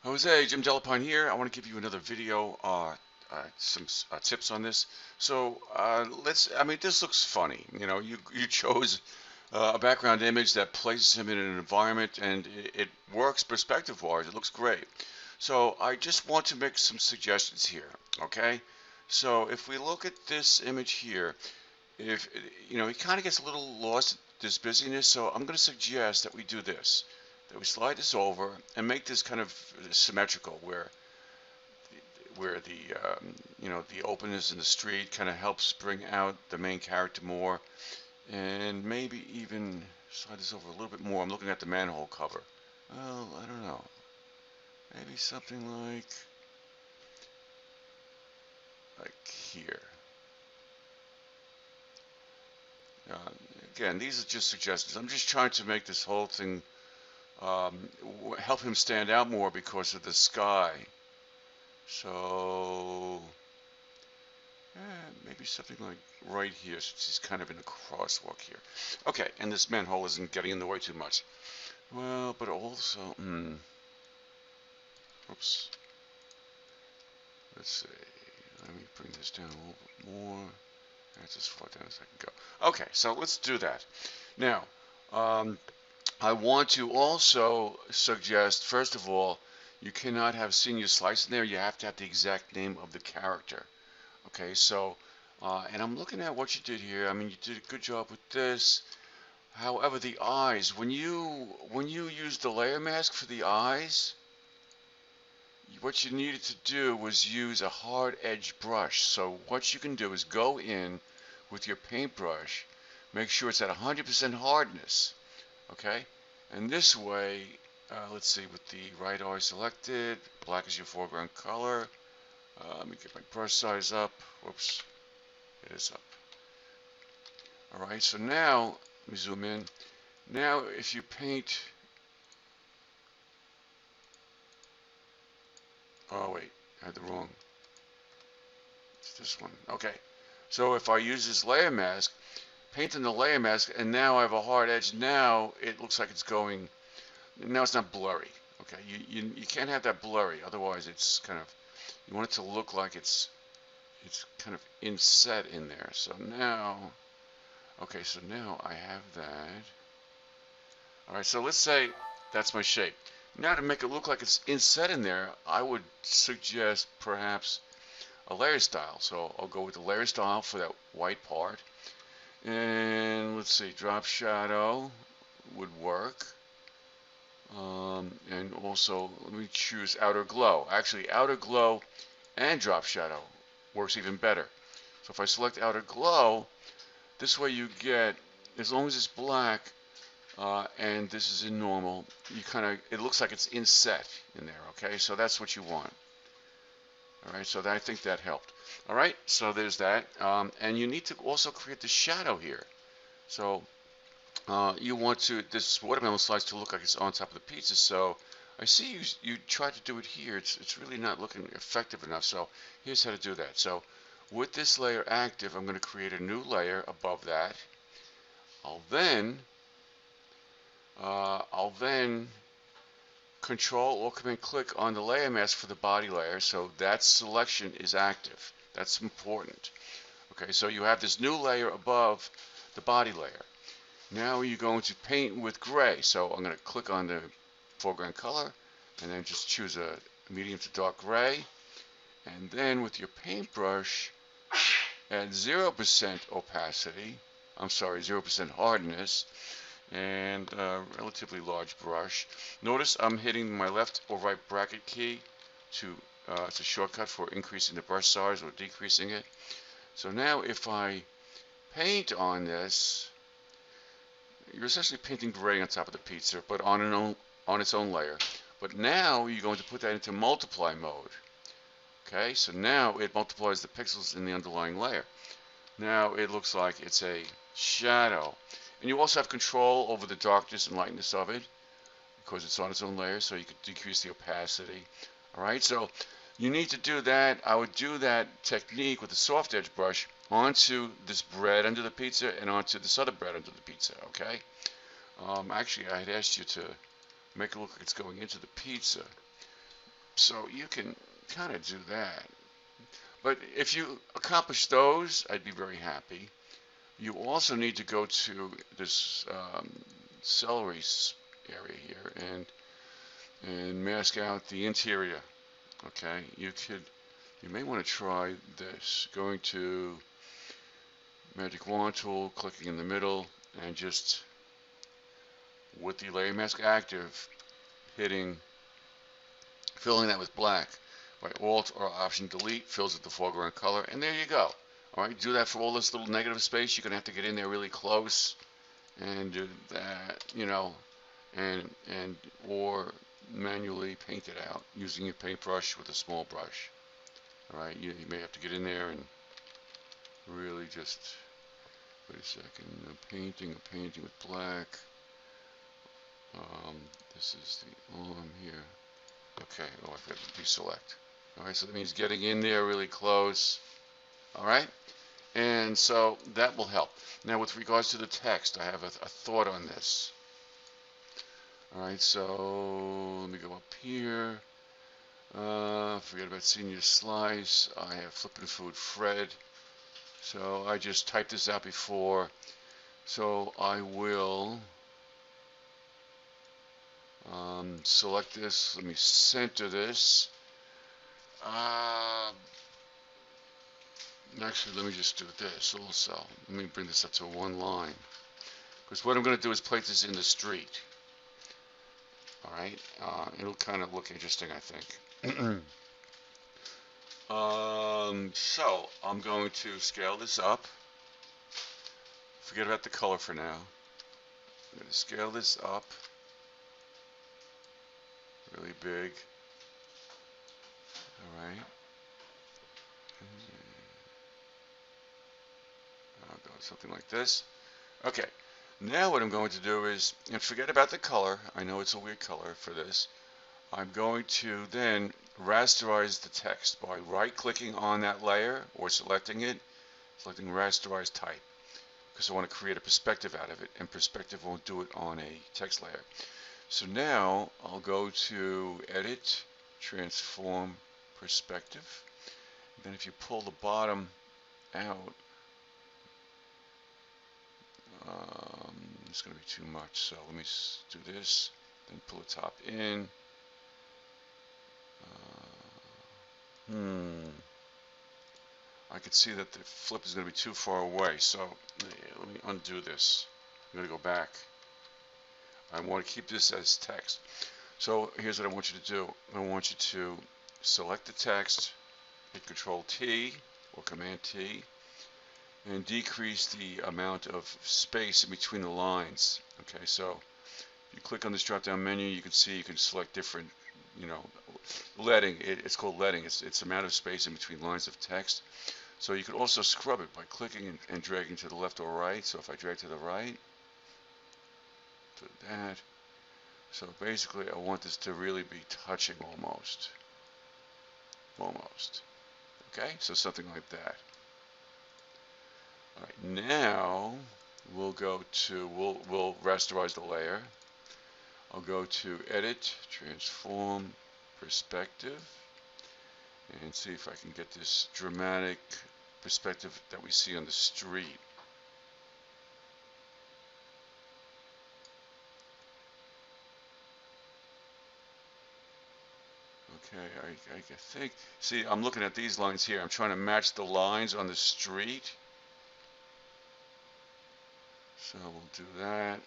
Jose, Jim Delapine here. I want to give you another video, some tips on this. So this looks funny. You know, you chose a background image that places him in an environment, and it works perspective-wise. It looks great. So I just want to make some suggestions here. Okay. So if we look at this image here, if you know, he kind of gets a little lost in this busyness. So I'm going to suggest that we do this. That we slide this over and make this kind of symmetrical, where the openness in the street kind of helps bring out the main character more, and maybe even slide this over a little bit more. I'm looking at the manhole cover. Well, I don't know. Maybe something like here. Uh, Again, these are just suggestions. I'm just trying to make this whole thing help him stand out more because of the sky. So maybe something like right here, since he's kind of in a crosswalk here. Okay, and this manhole isn't getting in the way too much. Well, but also, oops. Let's see. Let me bring this down a little bit more. That's as far down as I can go. Okay, so let's do that. Now, um, I want to also suggest, first of all, you cannot have senior slice in there. You have to have the exact name of the character. Okay, so, and I'm looking at what you did here. I mean, you did a good job with this. However, the eyes, when you use the layer mask for the eyes, what you needed to do was use a hard edge brush. So what you can do is go in with your paintbrush, make sure it's at 100% hardness, okay? And this way, let's see, with the right eye selected, black is your foreground color. Let me get my brush size up. Whoops, it is up. All right, so now, let me zoom in. Now, if you paint, oh wait, I had the wrong, it's this one. Okay, so if I use this layer mask, painting the layer mask, and now I have a hard edge, now it looks like it's going, now it's not blurry. Okay, you can't have that blurry, otherwise it's kind of, you want it to look like it's kind of inset in there. So now, okay, so now I have that. All right, so let's say that's my shape. Now to make it look like it's inset in there, I would suggest perhaps a layer style. So I'll go with the layer style for that white part. And let's see, drop shadow would work. And also, let me choose outer glow. Actually, outer glow and drop shadow works even better. So if I select outer glow, this way you get, as long as it's black, and this is in normal, you kind of, it looks like it's inset in there, okay? So that's what you want. All right, so I think that helped. All right, so there's that. And you need to also create the shadow here. So you want this watermelon slice to look like it's on top of the pizza. So I see you tried to do it here. It's really not looking effective enough. So here's how to do that. So with this layer active, I'm going to create a new layer above that. I'll then Control or Command click on the layer mask for the body layer, so that selection is active. That's important. Okay, so you have this new layer above the body layer. Now you're going to paint with gray, so I'm going to click on the foreground color and then just choose a medium to dark gray, and then with your paintbrush at 0% opacity, I'm sorry, 0% hardness, and a relatively large brush. Notice I'm hitting my left or right bracket key to it's a shortcut for increasing the brush size or decreasing it. So now if I paint on this, you're essentially painting gray on top of the pizza, but on its own layer. But now you're going to put that into multiply mode. Okay, so now it multiplies the pixels in the underlying layer. Now it looks like it's a shadow. And you also have control over the darkness and lightness of it because it's on its own layer, so you could decrease the opacity. All right, so you need to do that. I would do that technique with the soft edge brush onto this bread under the pizza and onto this other bread under the pizza, okay? Actually, I had asked you to make it look like it's going into the pizza. So you can kind of do that. But if you accomplish those, I'd be very happy. You also need to go to this celery area here and mask out the interior. Okay, you may want to try this. Going to Magic Wand tool, clicking in the middle, and just with the layer mask active, filling that with black. By Alt or Option Delete, fills it the foreground color, and there you go. All right, do that for all this little negative space. You're gonna have to get in there really close and do that, and or manually paint it out using your paintbrush with a small brush. All right, you may have to get in there and really just wait a second. A painting with black. This is the arm here. Okay, oh, I forgot to deselect. All right, so that means getting in there really close. All right, and so that will help. Now, with regards to the text, I have a thought on this. All right, so let me go up here. Forget about Senior Slice. I have Flippin' Food Fred. So I just typed this out before. So I will select this. Let me center this. Actually, let me just do this also. Let me bring this up to one line. Because what I'm going to do is place this in the street. All right. It'll kind of look interesting, I think. So I'm going to scale this up. Forget about the color for now. I'm going to scale this up really big. All right. I'll go something like this. Okay. Now what I'm going to do is, and forget about the color. I know it's a weird color for this. I'm going to then rasterize the text by right-clicking on that layer or selecting it, selecting rasterize type, because I want to create a perspective out of it, and perspective won't do it on a text layer. So now I'll go to Edit, Transform, Perspective. Then if you pull the bottom out, it's going to be too much. So let me do this, then pull the top in. I could see that the flip is going to be too far away. So let me undo this. I'm going to go back. I want to keep this as text. So here's what I want you to do. I want you to select the text, hit Control T or Command T, and decrease the amount of space in between the lines. Okay, so if you click on this drop-down menu, you can see you can select different, leading. It's called leading. It's amount of space in between lines of text. So you can also scrub it by clicking and dragging to the left or right. So if I drag to the right, do that. So basically, I want this to really be touching almost. Okay, so something like that. All right, now we'll rasterize the layer. I'll go to Edit, Transform, Perspective, and see if I can get this dramatic perspective that we see on the street. Okay, I think, see, I'm looking at these lines here. I'm trying to match the lines on the street. So we'll do that.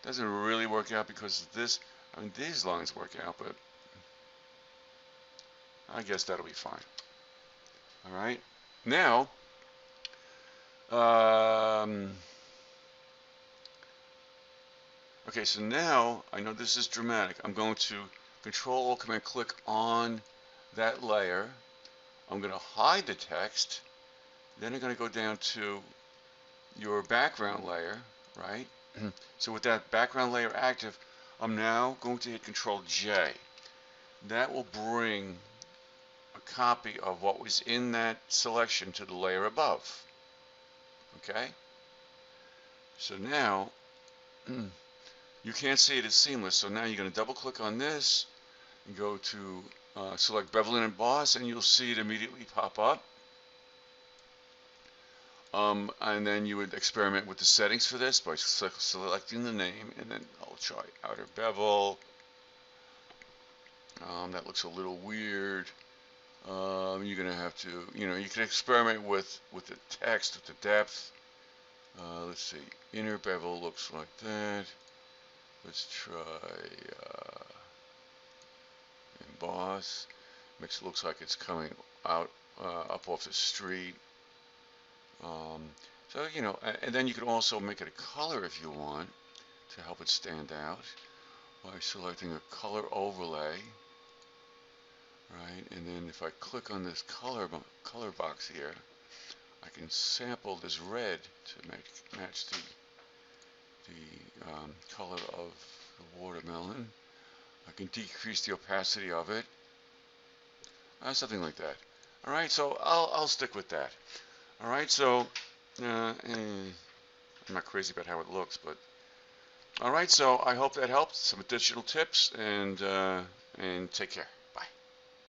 Doesn't really work out because these lines work out, but I guess that'll be fine. All right. Now, okay, so now I know this is dramatic. I'm going to Control Alt Command click on that layer. I'm going to hide the text. Then I'm going to go down to your background layer, right? So with that background layer active, I'm now going to hit Control J. That will bring a copy of what was in that selection to the layer above. Okay? So now, you can't see it as seamless, so now you're going to double click on this, You go to select bevel and emboss, and you'll see it immediately pop up. And then you would experiment with the settings for this by selecting the name, and then I'll try outer bevel. That looks a little weird. You're gonna have to, you can experiment with the text, with the depth. Let's see, inner bevel looks like that. Let's try emboss. Looks like it's coming out up off the street. So and then you can also make it a color if you want to help it stand out by selecting a color overlay. Right, and then if I click on this color box here, I can sample this red to match the color of the watermelon. I can decrease the opacity of it, something like that. All right, so I'll stick with that. All right, so I'm not crazy about how it looks, but all right. So I hope that helped. Some additional tips, and take care.